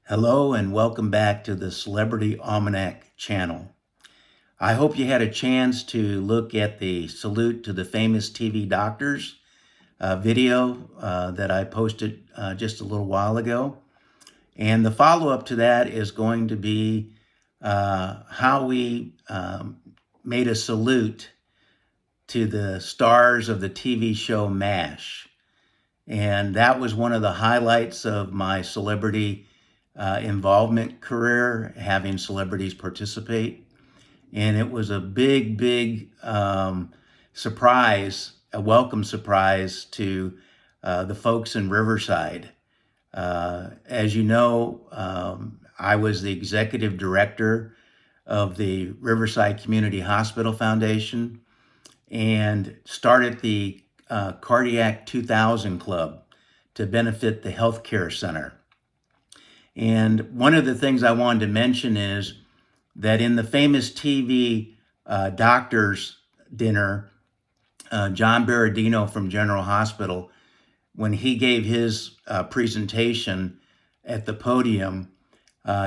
Hello and welcome back to the Celebrity Almanac channel. I hope you had a chance to look at the Salute to the Famous TV Doctors video that I posted just a little while ago. And the follow-up to that is going to be how we made a salute to the stars of the TV show MASH. And that was one of the highlights of my celebrity involvement career, having celebrities participate. And it was a big surprise, a welcome surprise to the folks in Riverside. As you know, I was the executive director of the Riverside Community Hospital Foundation and started the Cardiac 2000 Club to benefit the healthcare center. And one of the things I wanted to mention is that in the famous TV doctor's dinner, John Berardino from General Hospital, when he gave his presentation at the podium,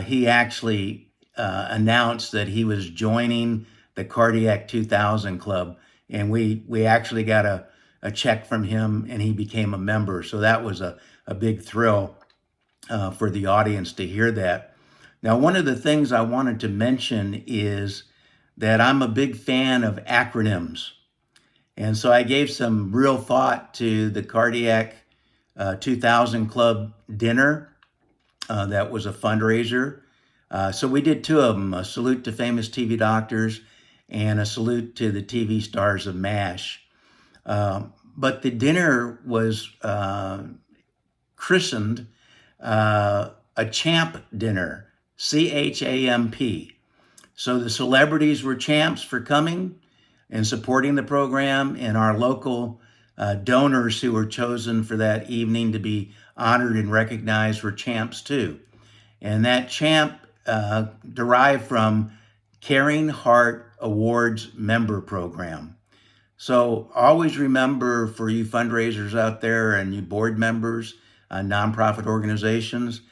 he actually announced that he was joining the Cardiac 2000 Club. And we actually got a check from him and he became a member. So that was a big thrill for the audience to hear that. Now, one of the things I wanted to mention is that I'm a big fan of acronyms. And so I gave some real thought to the Cardiac 2000 Club dinner. That was a fundraiser. So we did two of them, a salute to famous TV doctors and a salute to the TV stars of MASH. But the dinner was christened a champ dinner, CHAMP. So the celebrities were champs for coming and supporting the program, and our local donors who were chosen for that evening to be honored and recognized were champs too. And that champ derived from Caring Heart Awards member program. So always remember, for you fundraisers out there and you board members, nonprofit organizations,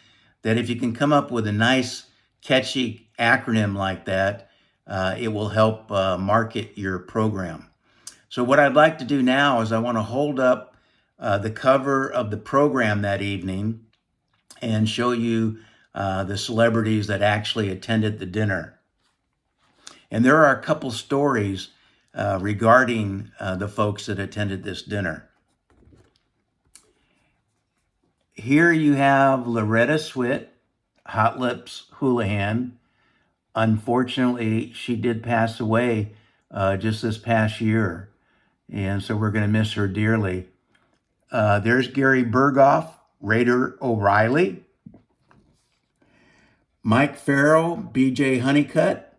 that if you can come up with a nice, catchy acronym like that, it will help market your program. So what I'd like to do now is I want to hold up the cover of the program that evening and show you the celebrities that actually attended the dinner. And there are a couple stories regarding the folks that attended this dinner. Here you have Loretta Swit, Hot Lips Houlihan. Unfortunately, she did pass away just this past year, and so we're going to miss her dearly. There's Gary Berghoff, Raider O'Reilly, Mike Farrell, B.J. Honeycutt,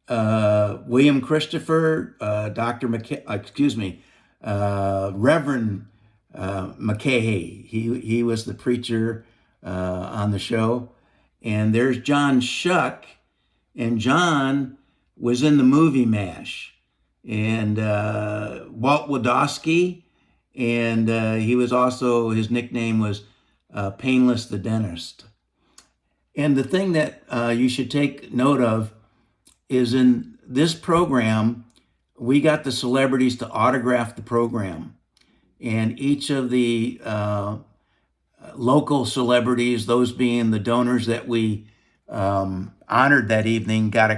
William Christopher, Reverend McKay. He was the preacher on the show. And there's John Shuck, and John was in the movie MASH. And Walt Wadowski, and he was also, his nickname was Painless the Dentist. And the thing that you should take note of is in this program, we got the celebrities to autograph the program. And each of the local celebrities, those being the donors that we honored that evening, got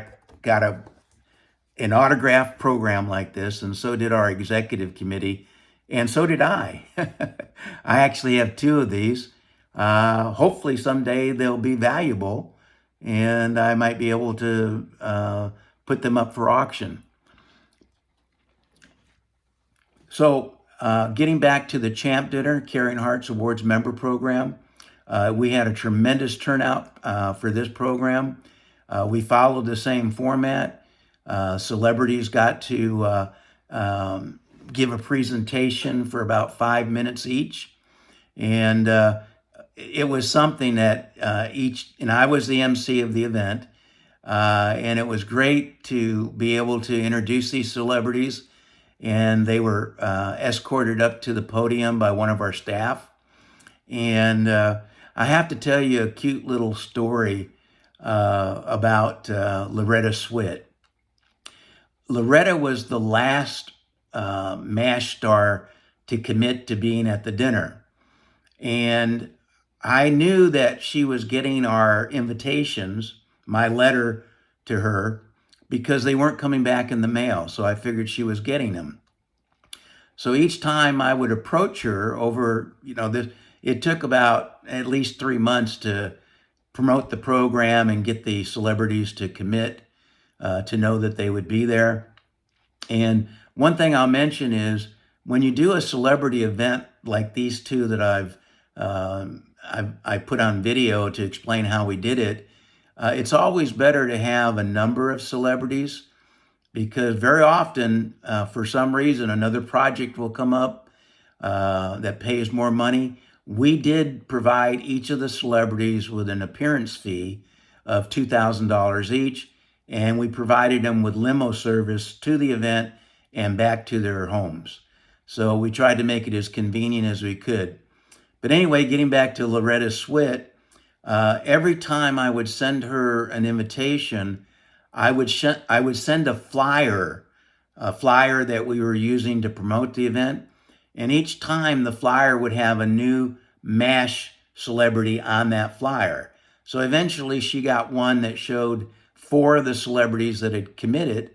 an autograph program like this, and so did our executive committee, and so did I. I actually have two of these. Hopefully someday they'll be valuable, and I might be able to put them up for auction. So getting back to the Champ Dinner, Caring Hearts Awards member program, we had a tremendous turnout for this program. We followed the same format. Celebrities got to give a presentation for about 5 minutes each. And it was something that and I was the MC of the event. And it was great to be able to introduce these celebrities. And they were escorted up to the podium by one of our staff. And I have to tell you a cute little story about Loretta Swit. Loretta was the last MASH star to commit to being at the dinner. And I knew that she was getting our invitations, my letter to her, because they weren't coming back in the mail. So I figured she was getting them. So each time I would approach her over, it took about at least 3 months to promote the program and get the celebrities to commit to know that they would be there. And one thing I'll mention is when you do a celebrity event like these two that I put on video to explain how we did it, it's always better to have a number of celebrities because very often, for some reason, another project will come up that pays more money. We did provide each of the celebrities with an appearance fee of $2,000 each, and we provided them with limo service to the event and back to their homes. So we tried to make it as convenient as we could. But anyway, getting back to Loretta Swit, every time I would send her an invitation, I would send a flyer that we were using to promote the event. And each time the flyer would have a new MASH celebrity on that flyer. So eventually she got one that showed 4 of the celebrities that had committed.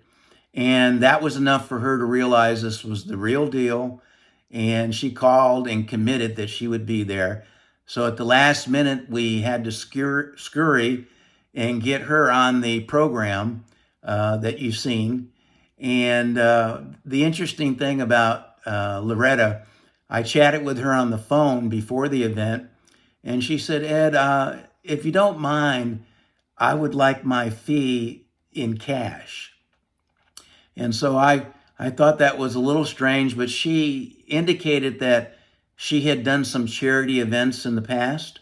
And that was enough for her to realize this was the real deal. And she called and committed that she would be there. So at the last minute, we had to scurry and get her on the program that you've seen. And the interesting thing about Loretta, I chatted with her on the phone before the event, and she said, Ed, if you don't mind, I would like my fee in cash. And so I thought that was a little strange, but she indicated that she had done some charity events in the past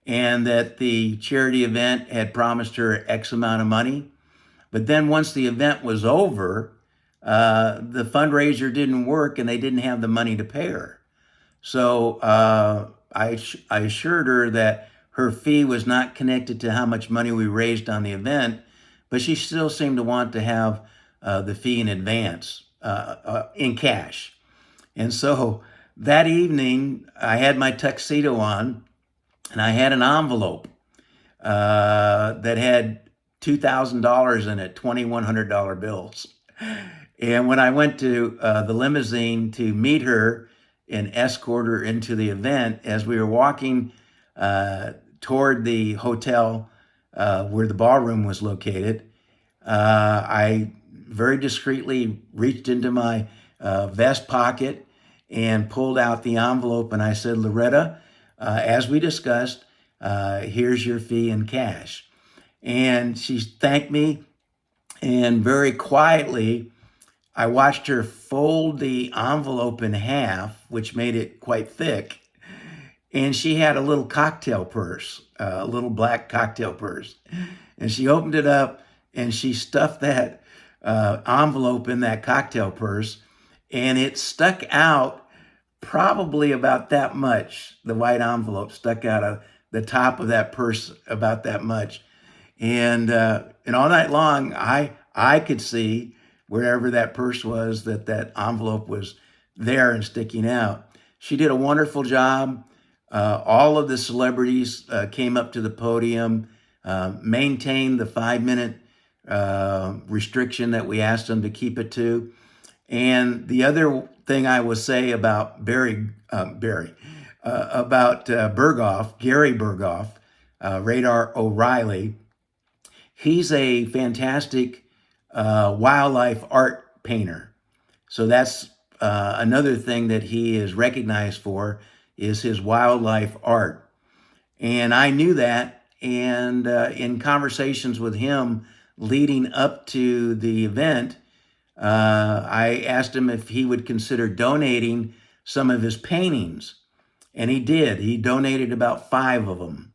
and that the charity event had promised her X amount of money. But then once the event was over, the fundraiser didn't work and they didn't have the money to pay her. So I assured her that her fee was not connected to how much money we raised on the event, but she still seemed to want to have the fee in advance, in cash. And so that evening, I had my tuxedo on, and I had an envelope that had $2,000 in it, $2,100 bills. And when I went to the limousine to meet her and escort her into the event, as we were walking toward the hotel where the ballroom was located, I very discreetly reached into my vest pocket and pulled out the envelope, and I said, Loretta, as we discussed, here's your fee in cash. And she thanked me, and very quietly, I watched her fold the envelope in half, which made it quite thick, and she had a little cocktail purse, a little black cocktail purse. And she opened it up, and she stuffed that envelope in that cocktail purse, and it stuck out probably about that much. The white envelope stuck out of the top of that purse about that much. And all night long, I could see wherever that purse was that envelope was there and sticking out. She did a wonderful job. All of the celebrities came up to the podium, maintained the 5-minute restriction that we asked them to keep it to. And the other thing I will say about Gary Berghoff, Radar O'Reilly, he's a fantastic wildlife art painter. So that's another thing that he is recognized for is his wildlife art. And I knew that, and in conversations with him leading up to the event, I asked him if he would consider donating some of his paintings, and he did. He donated about 5 of them.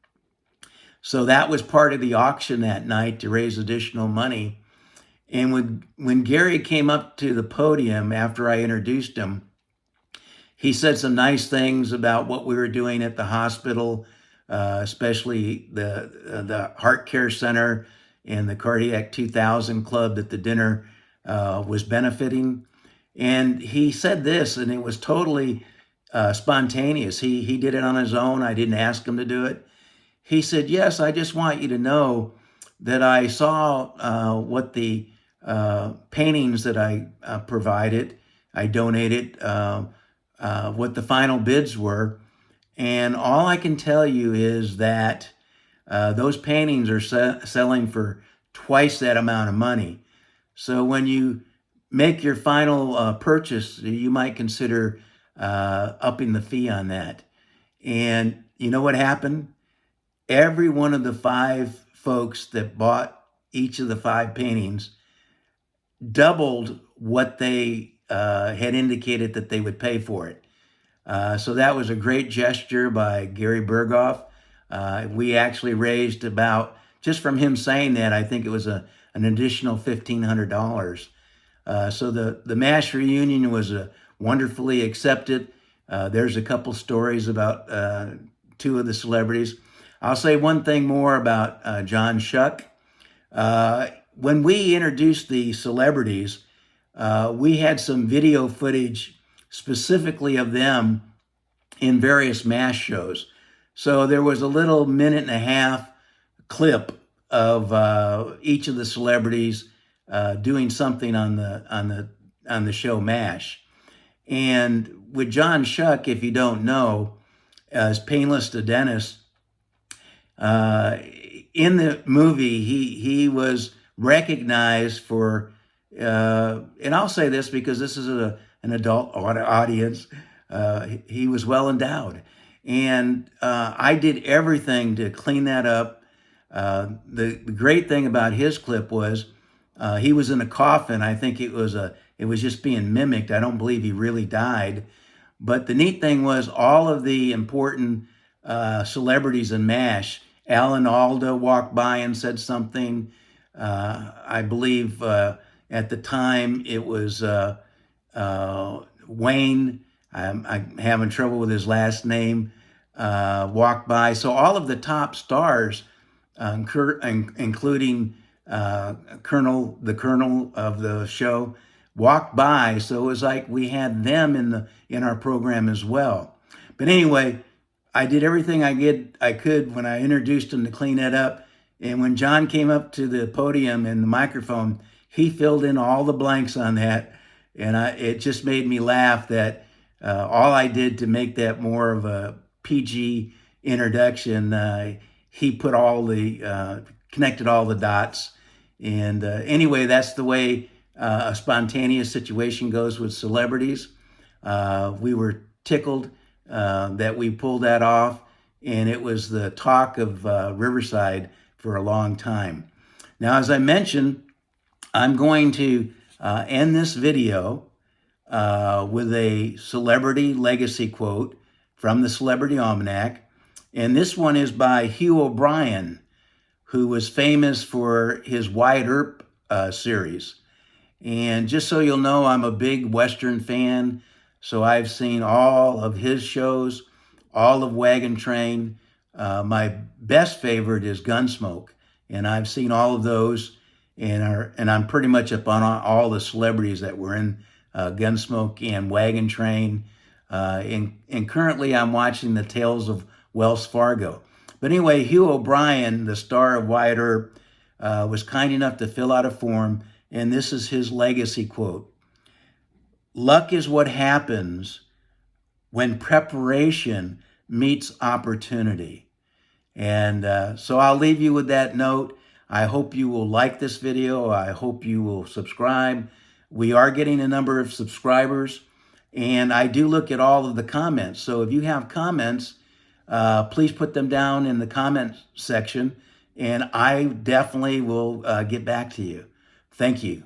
So that was part of the auction that night to raise additional money. And when Gary came up to the podium after I introduced him, he said some nice things about what we were doing at the hospital especially the Heart Care Center and the Cardiac 2000 Club that the dinner was benefiting. And he said this, and it was totally spontaneous. He did it on his own. I didn't ask him to do it. He said, "Yes, I just want you to know that I saw what the paintings that I provided, I donated, what the final bids were. And all I can tell you is that those paintings are selling for twice that amount of money. So when you make your final purchase, you might consider upping the fee on that." And you know what happened? Every one of the five folks that bought each of the five paintings doubled what they had indicated that they would pay for it. So that was a great gesture by Gary Berghoff. We actually raised about, just from him saying that, I think it was an additional $1,500. So the MASH reunion was wonderfully accepted. There's a couple stories about two of the celebrities. I'll say one thing more about John Shuck. When we introduced the celebrities, we had some video footage specifically of them in various MASH shows. So there was a little minute and a half clip of each of the celebrities doing something on the show MASH. And with John Shuck, if you don't know, as Painless to Dennis, in the movie, he was recognized for, and I'll say this because this is an adult audience, he was well endowed. And I did everything to clean that up. The great thing about his clip was he was in a coffin. I think it was just being mimicked. I don't believe he really died. But the neat thing was all of the important celebrities in MASH, Alan Alda walked by and said something. I believe at the time it was Wayne. I'm having trouble with his last name. Walked by. So all of the top stars, including the colonel of the show, walked by. So it was like we had them in our program as well. But anyway, I did everything I could when I introduced him to clean that up. And when John came up to the podium and the microphone, he filled in all the blanks on that. And it just made me laugh that all I did to make that more of a PG introduction, he put connected all the dots. And anyway, that's the way a spontaneous situation goes with celebrities. We were tickled that we pulled that off, and it was the talk of Riverside for a long time. Now, as I mentioned, I'm going to end this video with a celebrity legacy quote from the Celebrity Almanac. And this one is by Hugh O'Brien, who was famous for his Wyatt Earp series. And just so you'll know, I'm a big Western fan. So I've seen all of his shows, all of Wagon Train. My best favorite is Gunsmoke. And I've seen all of those. And I'm pretty much up on all the celebrities that were in Gunsmoke and Wagon Train. And currently I'm watching the Tales of Wells Fargo. But anyway, Hugh O'Brien, the star of Wyatt Earp, was kind enough to fill out a form. And this is his legacy quote. "Luck is what happens when preparation meets opportunity." And so I'll leave you with that note. I hope you will like this video. I hope you will subscribe. We are getting a number of subscribers, and I do look at all of the comments. So if you have comments, please put them down in the comment section, and I definitely will get back to you. Thank you.